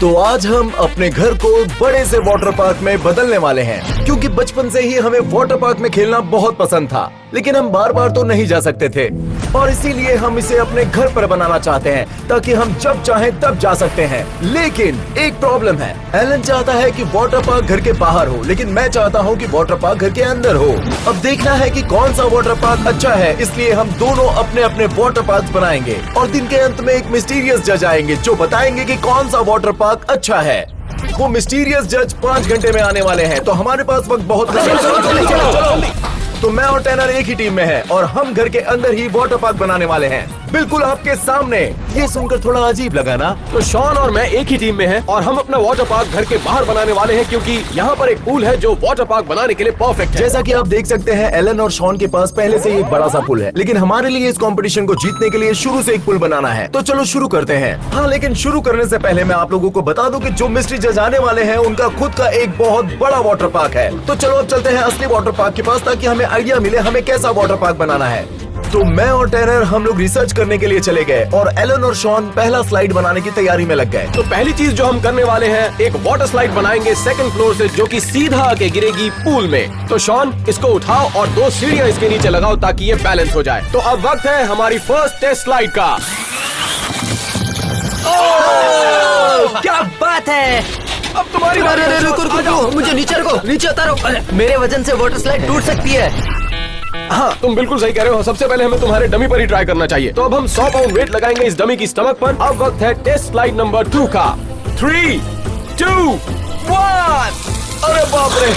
तो आज हम अपने घर को बड़े से वाटर पार्क में बदलने वाले हैं, क्योंकि बचपन से ही हमें वाटर पार्क में खेलना बहुत पसंद था, लेकिन हम बार बार तो नहीं जा सकते थे और इसीलिए हम इसे अपने घर पर बनाना चाहते हैं ताकि हम जब चाहें तब जा सकते हैं। लेकिन एक प्रॉब्लम है, एलन चाहता है कि वाटर पार्क घर के बाहर हो, लेकिन मैं चाहता हूँ कि वाटर पार्क घर के अंदर हो। अब देखना है कि कौन सा वाटर पार्क अच्छा है, इसलिए हम दोनों अपने अपने वाटर पार्क बनाएंगे और दिन के अंत में एक मिस्टीरियस जज आएंगे जो बताएंगे कि कौन सा वाटर पार्क अच्छा है। वो मिस्टीरियस जज 5 घंटे में आने वाले हैं, तो हमारे पास वक्त बहुत है। तो मैं और टैनर एक ही टीम में हैं और हम घर के अंदर ही वाटर पार्क बनाने वाले हैं, बिल्कुल आपके सामने। ये सुनकर थोड़ा अजीब लगा ना? तो शॉन और मैं एक ही टीम में हैं और हम अपना वाटर पार्क घर के बाहर बनाने वाले हैं, क्योंकि यहाँ पर एक पूल है जो वाटर पार्क बनाने के लिए परफेक्ट है। जैसा कि आप देख सकते हैं, एलन और शॉन के पास पहले से ही एक बड़ा सा पुल है, लेकिन हमारे लिए इस कंपटीशन को जीतने के लिए शुरू से एक पुल बनाना है। तो चलो शुरू करते हैं। हाँ, लेकिन शुरू करने से पहले मैं आप लोगों को बता दूं कि जो मिस्ट्री जज आने वाले हैं उनका खुद का एक बहुत बड़ा वाटर पार्क है। तो चलो अब चलते हैं असली वाटर पार्क के पास, ताकि हमें आइडिया मिले हमें कैसा वाटर पार्क बनाना है। तो मैं और टैनर हम लोग रिसर्च करने के लिए चले गए और एलन और शॉन पहला स्लाइड बनाने की तैयारी में लग गए। तो पहली चीज जो हम करने वाले हैं, एक वाटर स्लाइड बनाएंगे 2nd फ्लोर से, जो कि सीधा आके गिरेगी पूल में। तो शॉन, इसको उठाओ और 2 सीढ़ियां इसके नीचे लगाओ ताकि ये बैलेंस हो जाए। तो अब वक्त है हमारी फर्स्ट टेस्ट स्लाइड का। क्या बात है! अब तुम्हारी बारी है। रुको, मुझे नीचे उतारो। मेरे वजन से वाटर स्लाइड टूट सकती है। हाँ, तुम बिल्कुल सही कह रहे हो। सबसे पहले हमें तुम्हारे डमी पर ही ट्राई करना चाहिए। तो अब हम 100 पाउंड वेट लगाएंगे इस डमी की स्टमक पर। अब वक्त है टेस्ट स्लाइड नंबर 2 का। 3, 2, 1। अरे बाप रे!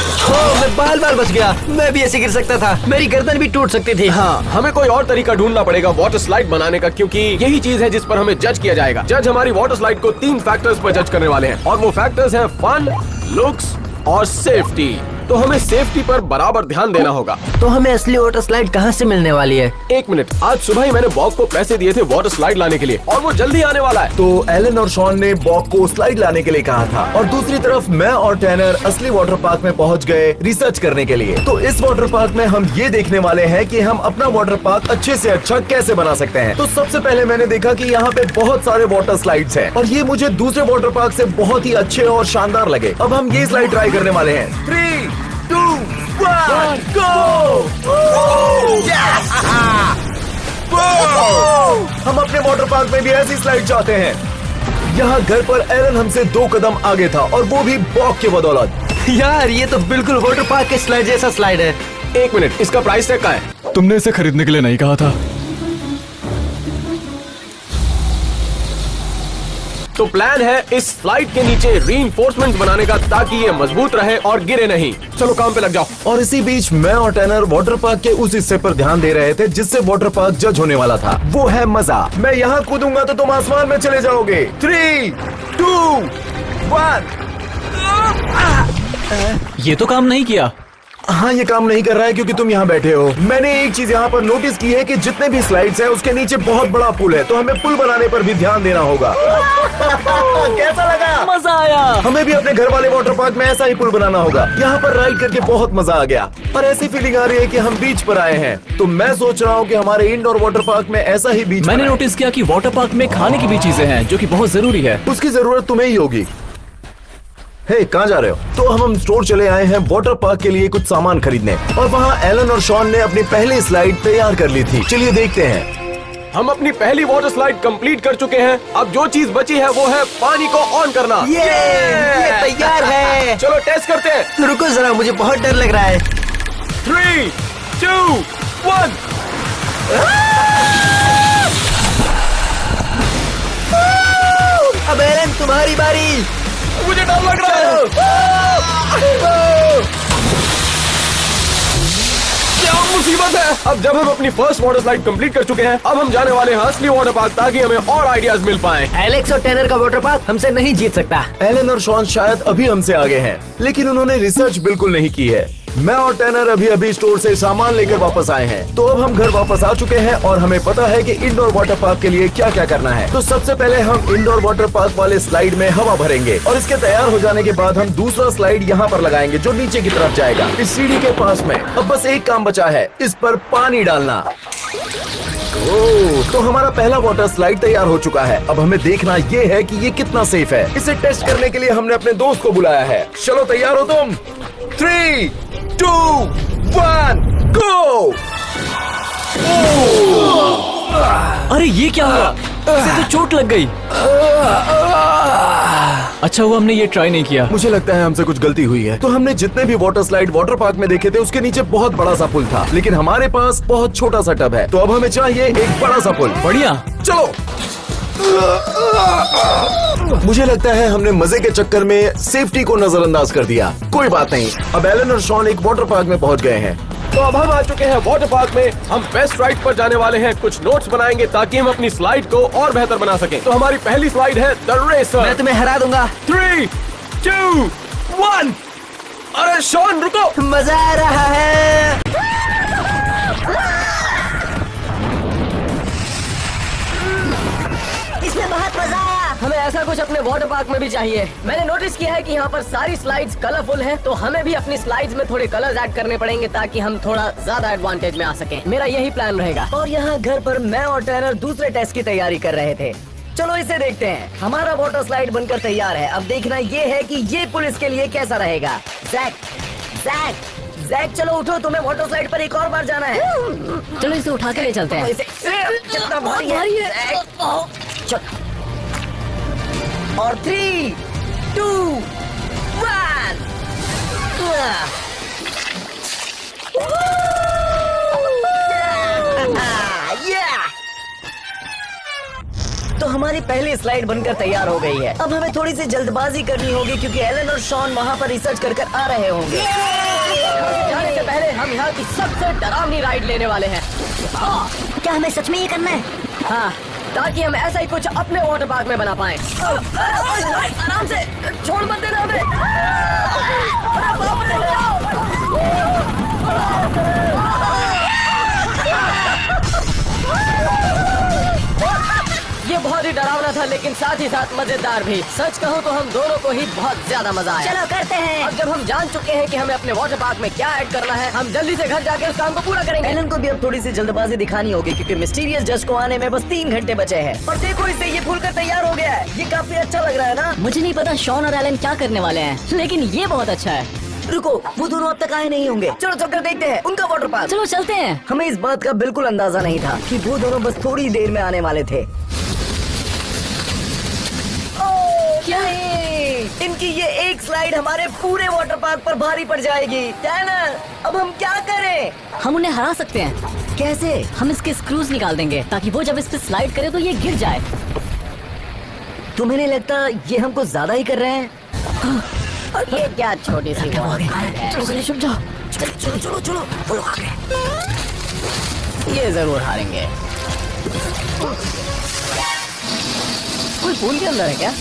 मैं बाल बच गया। मैं भी ऐसे गिर सकता था, मेरी गर्दन भी टूट सकती थी। हाँ, हमें कोई और तरीका ढूंढना पड़ेगा वाटर स्लाइड बनाने का, क्योंकि यही चीज है जिस पर हमें जज किया जाएगा। जज हमारी वाटर स्लाइड को 3 फैक्टर्स पर जज करने वाले हैं और वो फैक्टर्स हैं फन, लुक्स और सेफ्टी। तो हमें सेफ्टी पर बराबर ध्यान देना होगा। तो हमें असली वाटर स्लाइड कहाँ से मिलने वाली है? 1 मिनट, आज सुबह ही मैंने बॉब को पैसे दिए थे वाटर स्लाइड लाने के लिए और वो जल्दी आने वाला है। तो एलन और शॉन ने बॉब को स्लाइड लाने के लिए कहा था और दूसरी तरफ मैं और टैनर असली वाटर पार्क में पहुंच गए रिसर्च करने के लिए। तो इस वाटर पार्क में हम ये देखने वाले हैं कि हम अपना वाटर पार्क अच्छे से अच्छा कैसे बना सकते हैं। तो सबसे पहले मैंने देखा कि यहाँ पे बहुत सारे वाटर स्लाइड्स हैं और ये मुझे दूसरे वाटर पार्क से बहुत ही अच्छे और शानदार लगे। अब हम ये स्लाइड ट्राई करने वाले हैं। 3, 2, 1, go! हम अपने वाटर पार्क में भी ऐसी स्लाइड चाहते हैं। यहाँ घर पर एलन हमसे 2 कदम आगे था और वो भी बॉब के बदौलत। यार, ये तो बिल्कुल वाटर पार्क के स्लाइड जैसा स्लाइड है। 1 मिनट, इसका प्राइस टैग क्या है? तुमने इसे खरीदने के लिए नहीं कहा था। तो प्लान है इस स्लाइड के नीचे रीइंफोर्समेंट बनाने का, ताकि ये मजबूत रहे और गिरे नहीं। चलो काम पे लग जाओ। और इसी बीच मैं और टैनर वाटर पार्क के उस हिस्से पर ध्यान दे रहे थे जिससे वाटर पार्क जज होने वाला था। वो है मजा। मैं यहाँ कूदूंगा तो तुम आसमान में चले जाओगे। 3, 2, 1। ये तो काम नहीं किया। हाँ, ये काम नहीं कर रहा है क्योंकि तुम यहाँ बैठे हो। मैंने एक चीज यहाँ पर नोटिस की है कि जितने भी स्लाइड्स हैं उसके नीचे बहुत बड़ा पुल है, तो हमें पुल बनाने पर भी ध्यान देना होगा। कैसा लगा? मजा आया। हमें भी अपने घर वाले वाटर पार्क में ऐसा ही पुल बनाना होगा। यहाँ पर राइड करके बहुत मजा आ गया और ऐसी फीलिंग आ रही है कि हम बीच पर आए हैं। तो मैं सोच रहा हूँ कि हमारे इंडोर वाटर पार्क में ऐसा ही बीच मैंने नोटिस किया कि वाटर पार्क में खाने की भी चीजें हैं जो कि बहुत जरूरी है। उसकी जरूरत तुम्हें ही होगी। हे, कहाँ जा रहे हो? तो हम स्टोर चले आए हैं वाटर पार्क के लिए कुछ सामान खरीदने और वहाँ एलन और शॉन ने अपनी पहली स्लाइड तैयार कर ली थी। चलिए देखते हैं। हम अपनी पहली वाटर स्लाइड कंप्लीट कर चुके हैं। अब जो चीज बची है वो है पानी को ऑन करना। ये तैयार है। चलो टेस्ट करते हैं। रुको जरा, मुझे बहुत डर लग रहा है। 3, 2, 1। अब एलन, तुम्हारी बारी। मुझे डर लग रहा है। क्या मुसीबत है! अब जब हम अपनी फर्स्ट वाटर स्लाइड कंप्लीट कर चुके हैं, अब हम जाने वाले हैं असली वाटर पार्क, ताकि हमें और आइडियाज मिल पाएं। एलेक्स और टैनर का वाटर पार्क हमसे नहीं जीत सकता। एलन और शॉन शायद अभी हमसे आगे हैं, लेकिन उन्होंने रिसर्च बिल्कुल नहीं की है। मैं और टैनर अभी स्टोर से सामान लेकर वापस आए हैं। तो अब हम घर वापस आ चुके हैं और हमें पता है कि इंडोर वाटर पार्क के लिए क्या क्या करना है। तो सबसे पहले हम इंडोर वाटर पार्क वाले स्लाइड में हवा भरेंगे और इसके तैयार हो जाने के बाद हम दूसरा स्लाइड यहाँ पर लगाएंगे जो नीचे की तरफ जाएगा, इस सीढ़ी के पास में। अब बस एक काम बचा है, इस पर पानी डालना। ओह, तो हमारा पहला वाटर स्लाइड तैयार हो चुका है। अब हमें देखना ये है कि ये कितना सेफ है। इसे टेस्ट करने के लिए हमने अपने दोस्त को बुलाया है। चलो तैयार हो तुम? 3, 2, 1, गो! अरे ये क्या हुआ? इसे तो चोट लग गई। अच्छा हुआ हमने ये ट्राई नहीं किया। मुझे लगता है हमसे कुछ गलती हुई है। तो हमने जितने भी वाटर स्लाइड वाटर पार्क में देखे थे उसके नीचे बहुत बड़ा सा पुल था, लेकिन हमारे पास बहुत छोटा सा टब है। तो अब हमें चाहिए एक बड़ा सा पुल। बढ़िया। चलो। मुझे लगता है हमने मजे के चक्कर में सेफ्टी को नजरअंदाज कर दिया। कोई बात नहीं, अब एलन और शॉन एक वाटर पार्क में पहुंच गए हैं। तो अब हम आ चुके हैं वाटर पार्क में। हम बेस्ट राइड पर जाने वाले हैं। कुछ नोट्स बनाएंगे ताकि हम अपनी स्लाइड को और बेहतर बना सकें। तो हमारी पहली स्लाइड है द रेसर। मैं तुम्हें हरा दूंगा। 3, 2, 1। अरे शॉन रुको। मजा आ रहा है। इसमें बहुत मजा आया। हमें ऐसा कुछ अपने वाटर पार्क में भी चाहिए। मैंने नोटिस किया है कि यहाँ पर सारी स्लाइड्स कलरफुल हैं, तो हमें भी अपनी स्लाइड्स में थोड़े कलर्स ऐड करने पड़ेंगे ताकि हम थोड़ा ज्यादा एडवांटेज में आ सकें। मेरा यही प्लान रहेगा। और यहाँ घर पर मैं और टैनर दूसरे टेस्ट की तैयारी कर रहे थे। चलो इसे देखते हैं। हमारा वाटर स्लाइड बनकर तैयार है। अब देखना ये है कि ये पुल इसके लिए कैसा रहेगा। जैक चलो उठो, तुम्हें वाटर स्लाइड पर एक और बार जाना है। चलो इसे उठा के ले चलते हैं। कितना भारी है। चल। और 3, 2, 1। तो हमारी पहली स्लाइड बनकर तैयार हो गई है। अब हमें थोड़ी सी जल्दबाजी करनी होगी क्योंकि एलन और शॉन वहाँ पर रिसर्च कर आ रहे होंगे। जाने से पहले हम यहाँ की सबसे डरावनी राइड लेने वाले हैं। क्या हमें सच में ये करना है? हाँ, ताकि हम ऐसा ही कुछ अपने वाटर पार्क में बना पाएं। आराम से, छोड़ मत देना हमें। अरे बाप रे। ये बहुत ही डरावना था लेकिन साथ ही साथ मजेदार भी। सच कहूँ तो हम दोनों को ही बहुत ज्यादा मजा आया। चलो करते हैं। अब जब हम जान चुके हैं कि हमें अपने वाटर पार्क में क्या ऐड करना है, हम जल्दी से घर जाके उस काम को पूरा करेंगे। एलन को भी अब थोड़ी सी जल्दबाजी दिखानी होगी क्योंकि मिस्टीरियस जज को आने में बस 3 घंटे बचे हैं। और देखो इसे ये फूल कर तैयार हो गया है। ये काफी अच्छा लग रहा है ना? मुझे नहीं पता शॉन और एलन क्या करने वाले हैं, लेकिन ये बहुत अच्छा है। रुको, वो दोनों अब तक आए नहीं होंगे। चलो चलकर देखते हैं उनका वाटर पार्क। चलो चलते हैं। हमें इस बात का बिल्कुल अंदाजा नहीं था कि वो दोनों बस थोड़ी देर में आने वाले थे। क्या इनकी ये एक स्लाइड हमारे पूरे वाटर पार्क पर भारी पड़ जाएगी। टैनर, अब हम क्या करें? हम उन्हें हरा सकते हैं। कैसे? हम इसके स्क्रूज निकाल देंगे ताकि वो जब इस पे स्लाइड करे तो ये गिर जाए। तुम्हें नहीं लगता ये हमको ज्यादा ही कर रहे हैं? ये क्या छोटी सी बात है। चलो वो लोग आ गए। ये जरूर हारेंगे। कोई पूल के अंदर है क्या?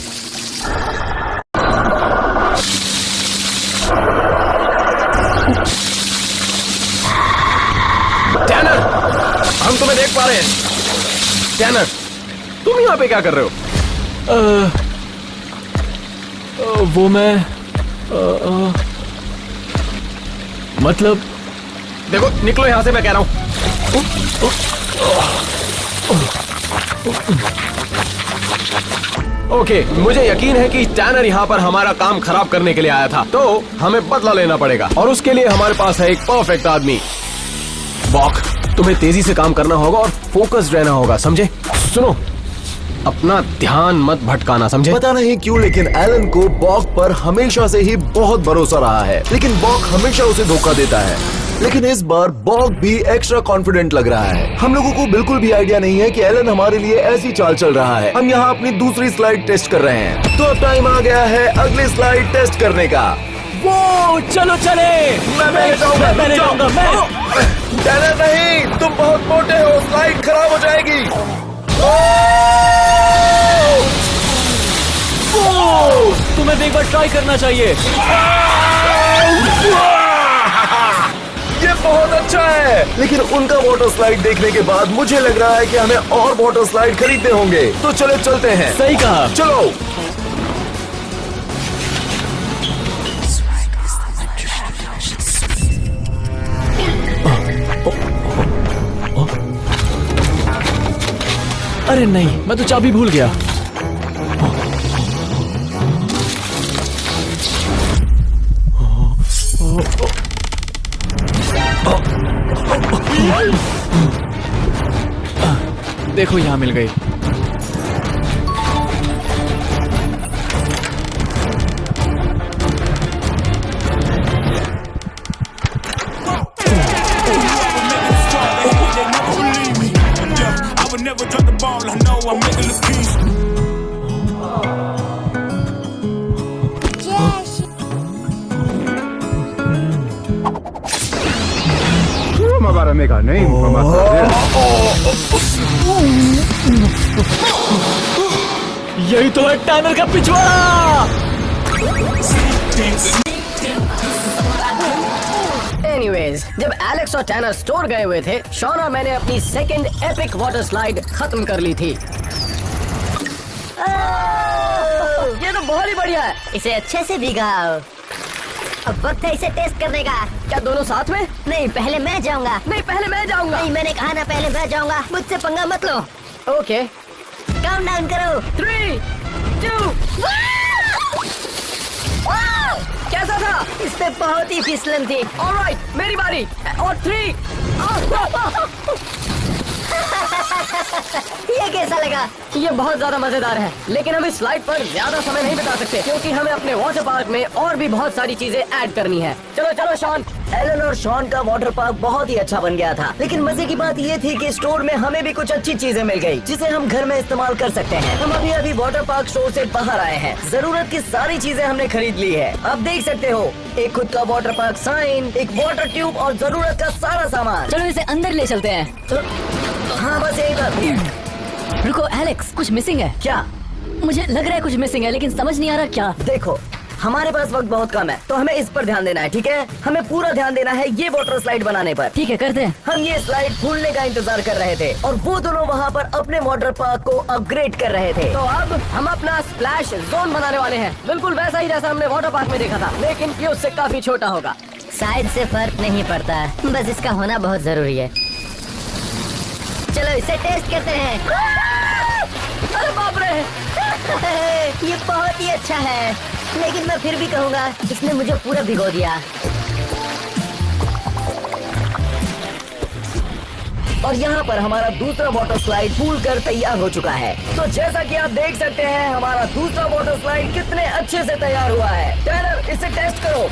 टैनर, हम तुम्हें देख पा रहे हैं। टैनर, तुम यहाँ पे क्या कर रहे हो? वो मैं मतलब देखो, निकलो यहाँ से, मैं कह रहा हूँ। ओके, मुझे यकीन है कि टैनर यहाँ पर हमारा काम खराब करने के लिए आया था, तो हमें बदला लेना पड़ेगा और उसके लिए हमारे पास है एक परफेक्ट आदमी। बॉक, तुम्हें तेजी से काम करना होगा और फोकस्ड रहना होगा, समझे? सुनो, अपना ध्यान मत भटकाना, समझे? पता नहीं क्यों लेकिन एलन को बॉक पर हमेशा से ही बहुत भरोसा रहा है, लेकिन बॉक हमेशा उसे धोखा देता है। लेकिन इस बार बॉक भी एक्स्ट्रा कॉन्फिडेंट लग रहा है। हम लोगों को बिल्कुल भी आइडिया नहीं है कि एलन हमारे लिए ऐसी चाल चल रहा है। हम यहाँ अपनी दूसरी स्लाइड टेस्ट कर रहे हैं। तो अब टाइम आ गया है अगली स्लाइड टेस्ट करने का। वो चलो चले। मैं जाऊंगा, मैं जाऊंगा, टैनर नहीं, तुम बहुत मोटे हो, स्लाइड खराब हो जाएगी। तुम्हें एक बार ट्राई करना चाहिए। ये बहुत अच्छा है, लेकिन उनका वाटर स्लाइड देखने के बाद मुझे लग रहा है कि हमें और वाटर स्लाइड खरीदने होंगे। तो चले चलते हैं। सही कहा। चलो। अरे नहीं, मैं तो चाबी भूल गया। देखो यहाँ मिल गई। I would never drop the ball. I know I'm making the piece. I'm about to make a name for myself. यही तो है टैनर का पिछवाड़ा। एनीवेज, जब एलेक्स और टैनर स्टोर गए हुए थे, शॉन और मैंने अपनी सेकंड एपिक वाटर स्लाइड खत्म कर ली थी। ये तो बहुत ही बढ़िया है। इसे अच्छे से भिगाओ। अब वक्त है इसे टेस्ट करने का। क्या दोनों साथ में? नहीं, पहले मैं जाऊंगा। नहीं, पहले मैं जाऊंगा। नहीं, मैंने कहा ना पहले मैं जाऊंगा। मुझसे पंगा मत लो। ओके, काउंट डाउन करो। 3, 2। कैसा था? इस पे बहुत ही फिसलन थी। ऑलराइट, मेरी बारी। और 3। ये कैसा लगा? ये बहुत ज्यादा मजेदार है, लेकिन हम इस स्लाइड पर ज्यादा समय नहीं बिता सकते क्योंकि हमें अपने वाटर पार्क में और भी बहुत सारी चीजें ऐड करनी है। चलो चलो शॉन। एलन और शॉन का वाटर पार्क बहुत ही अच्छा बन गया था, लेकिन मजे की बात ये थी कि स्टोर में हमें भी कुछ अच्छी चीजें मिल गई जिसे हम घर में इस्तेमाल कर सकते हैं। हम अभी वाटर पार्क स्टोर से बाहर आए हैं। जरूरत की सारी चीजें हमने खरीद ली है। आप देख सकते हो, एक खुद का वाटर पार्क साइन, एक वाटर ट्यूब और जरूरत का सारा सामान। चलो इसे अंदर ले चलते हैं। हाँ, बस यही बात है। रुको एलेक्स, कुछ मिसिंग है। क्या? मुझे लग रहा है कुछ मिसिंग है, लेकिन समझ नहीं आ रहा क्या। देखो, हमारे पास वक्त बहुत कम है, तो हमें इस पर ध्यान देना है, ठीक है? हमें पूरा ध्यान देना है ये वाटर स्लाइड बनाने पर। ठीक है, करते हैं। हम ये स्लाइड खुलने का इंतजार कर रहे थे और वो दोनों वहाँ पर अपने वाटर पार्क को अपग्रेड कर रहे थे। तो अब हम अपना स्प्लैश जोन बनाने वाले हैं, बिल्कुल वैसा ही जैसा हमने वाटर पार्क में देखा था, लेकिन ये उससे काफी छोटा होगा। साइज से फर्क नहीं पड़ता, बस इसका होना बहुत जरूरी है। चलो इसे टेस्ट करते हैं। अरे बाप रे! ये बहुत ही अच्छा है, लेकिन मैं फिर भी कहूँगा इसने मुझे पूरा भिगो दिया। और यहाँ पर हमारा दूसरा वाटर स्लाइड फूल कर तैयार हो चुका है। तो जैसा कि आप देख सकते हैं, हमारा दूसरा वाटर स्लाइड कितने अच्छे से तैयार हुआ है। टैनर, इसे टेस्ट करो।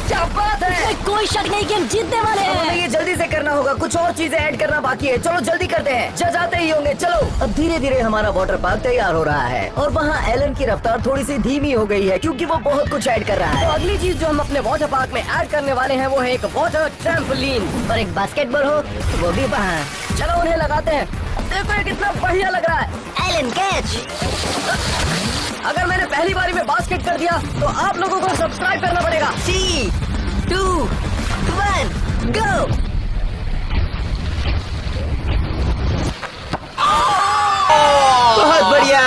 क्या बात है! कोई शक नहीं कि हम जीतने वाले हमें हैं। ये जल्दी से करना होगा, कुछ और चीजें ऐड करना बाकी है। चलो जल्दी करते हैं, जज आते ही होंगे। चलो, अब धीरे धीरे हमारा वाटर पार्क तैयार हो रहा है और वहाँ एलन की रफ्तार थोड़ी सी धीमी हो गई है क्योंकि वो बहुत कुछ ऐड कर रहा तो है। अगली चीज जो हम अपने वाटर पार्क में ऐड करने वाले हैं वो है एक वाटर ट्रैम्पोलिन। और एक बास्केटबॉल हो वो भी वहाँ। चलो उन्हें लगाते हैं। देखो ये कितना बढ़िया लग रहा है। एलन कैच। अगर मैंने पहली बारी में बास्केट कर दिया तो आप लोगों को सब्सक्राइब करना पड़ेगा। 3, 2, 1, गो। बहुत बढ़िया।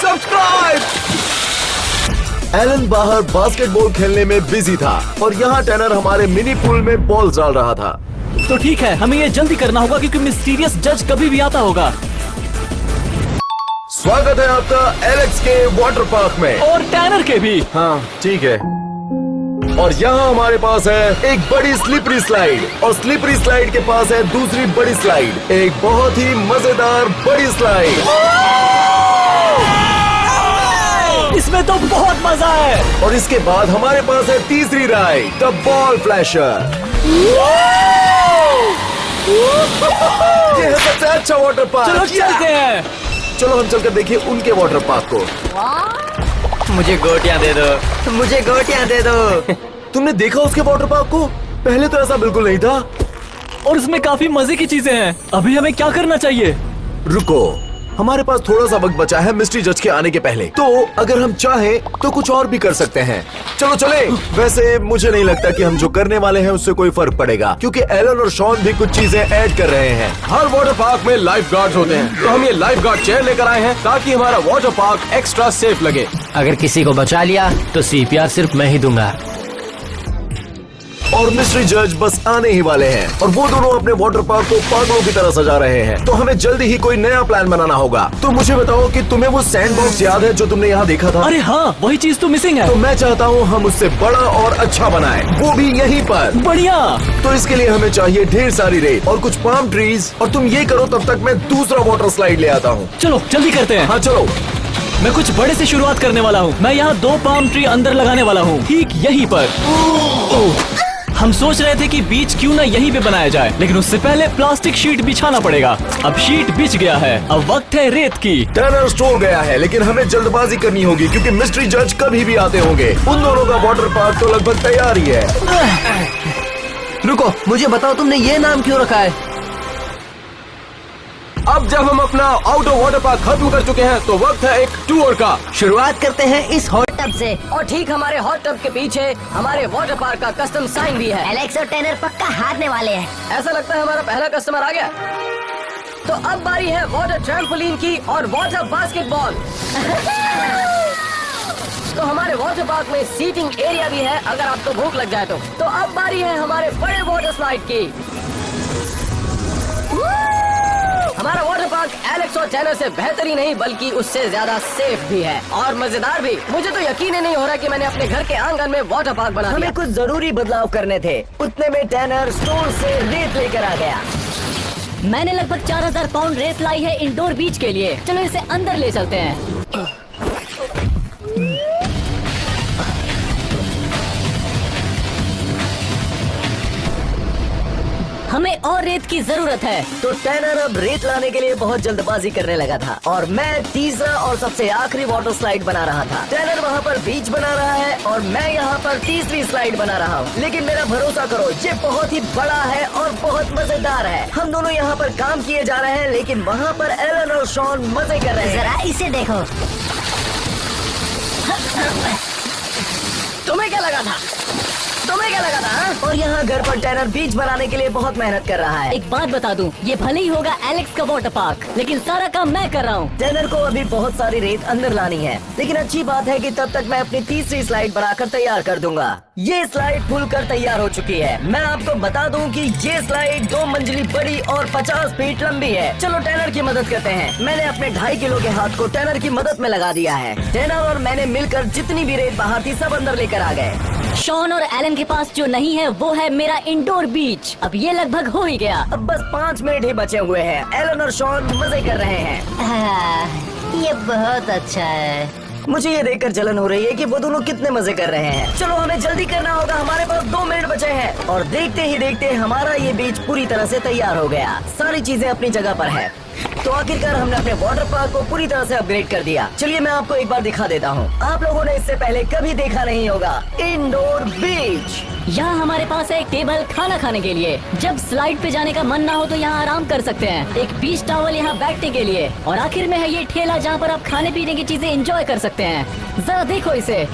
सब्सक्राइब। एलन बाहर बास्केटबॉल खेलने में बिजी था और यहाँ टैनर हमारे मिनी पूल में बॉल डाल रहा था। तो ठीक है, हमें ये जल्दी करना होगा क्योंकि मिस्टीरियस जज कभी भी आता होगा। स्वागत है आपका एलेक्स के वाटर पार्क में। और टैनर के भी। हाँ, ठीक है। और यहाँ हमारे पास है एक बड़ी स्लिपरी स्लाइड और स्लिपरी स्लाइड के पास है दूसरी बड़ी स्लाइड, एक बहुत ही मजेदार बड़ी स्लाइड। इसमें तो बहुत मजा है। और इसके बाद हमारे पास है तीसरी राइड, द बॉल फ्लैशर। ये है सबसे अच्छा वाटर पार्क। चलो चलते हैं। चलो हम चलकर देखिए उनके वाटर पार्क को। मुझे गोटियां दे दो, मुझे गोटियां दे दो। तुमने देखा उसके वाटर पार्क को? पहले तो ऐसा बिल्कुल नहीं था। और इसमें काफी मजे की चीजें हैं। अभी हमें क्या करना चाहिए? रुको, हमारे पास थोड़ा सा वक्त बचा है मिस्ट्री जज के आने के पहले, तो अगर हम चाहें तो कुछ और भी कर सकते हैं। चलो चले। वैसे मुझे नहीं लगता कि हम जो करने वाले हैं उससे कोई फर्क पड़ेगा क्योंकि एलन और शॉन भी कुछ चीजें ऐड कर रहे हैं। हर वाटर पार्क में लाइफ गार्ड्स होते हैं, तो हम ये लाइफ गार्ड चेयर लेकर आए हैं ताकि हमारा वाटर पार्क एक्स्ट्रा सेफ लगे। अगर किसी को बचा लिया तो CPR सिर्फ मैं ही दूंगा। और मिस्ट्री जज बस आने ही वाले हैं और वो दोनों अपने वाटर पार्क को पागलों की तरह सजा रहे हैं। तो हमें जल्दी ही कोई नया प्लान बनाना होगा। तो मुझे बताओ कि तुम्हें वो सैंड बॉक्स याद है जो तुमने यहाँ देखा था? अरे हाँ, वही चीज तो मिसिंग है। तो मैं चाहता हूँ हम उससे बड़ा और अच्छा बनाएं, वो भी यहीं पर। बढ़िया। तो इसके लिए हमें चाहिए ढेर सारी रेत और कुछ पाम ट्रीज। और तुम ये करो, तब तक मैं दूसरा वाटर स्लाइड ले आता हूँ। चलो जल्दी करते हैं। हाँ चलो। मैं कुछ बड़े से शुरुआत करने वाला हूँ। मैं यहाँ 2 पाम ट्री अंदर लगाने वाला हूँ, ठीक यहीं पर। हम सोच रहे थे कि बीच क्यों ना यहीं पे बनाया जाए, लेकिन उससे पहले प्लास्टिक शीट बिछाना पड़ेगा। अब शीट बिछ गया है, अब वक्त है रेत की। टर्नर स्टोर गया है, लेकिन हमें जल्दबाजी करनी होगी क्योंकि मिस्ट्री जज कभी भी आते होंगे। उन दोनों का वाटर पार्क तो लगभग तैयार ही है। रुको, मुझे बताओ तुमने ये नाम क्यों रखा है? अब जब हम अपना आउटर वाटर पार्क खत्म कर चुके हैं तो वक्त है एक टूर का। शुरुआत करते हैं इस हॉट टब से। और ठीक हमारे हॉट टब के पीछे हमारे वाटर पार्क का कस्टम साइन भी है। एलेक्स और टैनर पक्का हारने वाले हैं। ऐसा लगता है हमारा पहला कस्टमर आ गया। तो अब बारी है वाटर ट्रैम्पोलिन की और वाटर बास्केटबॉल। तो हमारे वाटर पार्क में सीटिंग एरिया भी है अगर आपको भूख लग जाए तो अब बारी है हमारे बड़े वाटर स्लाइड की। हमारा वाटर पार्क एलेक्स और टैनर से बेहतर ही नहीं बल्कि उससे ज्यादा सेफ भी है और मजेदार भी। मुझे तो यकीन ही नहीं हो रहा कि मैंने अपने घर के आंगन में वाटर पार्क बना दिया। हमें कुछ जरूरी बदलाव करने थे। उतने में टैनर स्टोर से रेत लेकर आ गया। मैंने लगभग 4000 पाउंड रेत लाई है इंडोर बीच के लिए। चलो इसे अंदर ले चलते हैं। हमें और रेत की जरूरत है। तो टैनर अब रेत लाने के लिए बहुत जल्दबाजी करने लगा था और मैं तीसरा और सबसे आखिरी वाटर स्लाइड बना रहा था। टैनर वहाँ पर बीच बना रहा है और मैं यहाँ पर तीसरी स्लाइड बना रहा हूँ। लेकिन मेरा भरोसा करो, ये बहुत ही बड़ा है और बहुत मजेदार है। हम दोनों यहाँ पर काम किए जा रहे हैं, लेकिन वहाँ पर एलन और शॉन मजे कर रहे हैं। जरा इसे देखो। तुम्हें क्या लगा था? तुम्हें क्या लगा था हा? और यहाँ घर पर टैनर बीच बनाने के लिए बहुत मेहनत कर रहा है। एक बात बता दूं, ये भले ही होगा एलेक्स का वाटर पार्क, लेकिन सारा काम मैं कर रहा हूँ। टैनर को अभी बहुत सारी रेत अंदर लानी है, लेकिन अच्छी बात है कि तब तक मैं अपनी तीसरी स्लाइड बनाकर तैयार कर दूंगा। ये स्लाइड खुलकर तैयार हो चुकी है। मैं आपको बता दूं कि ये स्लाइड 2 मंजिली बड़ी और 50 फीट लंबी है। चलो टैनर की मदद करते हैं। मैंने अपने 2.5 किलो के हाथ को टैनर की मदद में लगा दिया है। टैनर और मैंने मिलकर जितनी भी रेत बाहर थी सब अंदर लेकर आ गए। शॉन और एलन के पास जो नहीं है वो है मेरा इंडोर बीच। अब ये लगभग हो ही गया। अब बस 5 मिनट ही बचे हुए हैं। एलन और शॉन मजे कर रहे हैं। ये बहुत अच्छा है। मुझे ये देखकर जलन हो रही है कि वो दोनों कितने मजे कर रहे हैं। चलो हमें जल्दी करना होगा, हमारे पास 2 मिनट बचे हैं। और देखते ही देखते हमारा ये बीच पूरी तरह से तैयार हो गया। सारी चीजें अपनी जगह पर है। तो आखिरकार हमने अपने वाटर पार्क को पूरी तरह से अपग्रेड कर दिया। चलिए मैं आपको एक बार दिखा देता हूँ। आप लोगों ने इससे पहले कभी देखा नहीं होगा इंडोर बीच। यहाँ हमारे पास है एक टेबल खाना खाने के लिए। जब स्लाइड पे जाने का मन ना हो तो यहाँ आराम कर सकते हैं। एक बीच टॉवल यहाँ बैठने के लिए, और आखिर में है ये ठेला जहाँ पर आप खाने पीने की चीजें एंजॉय कर सकते हैं। जरा देखो इसे।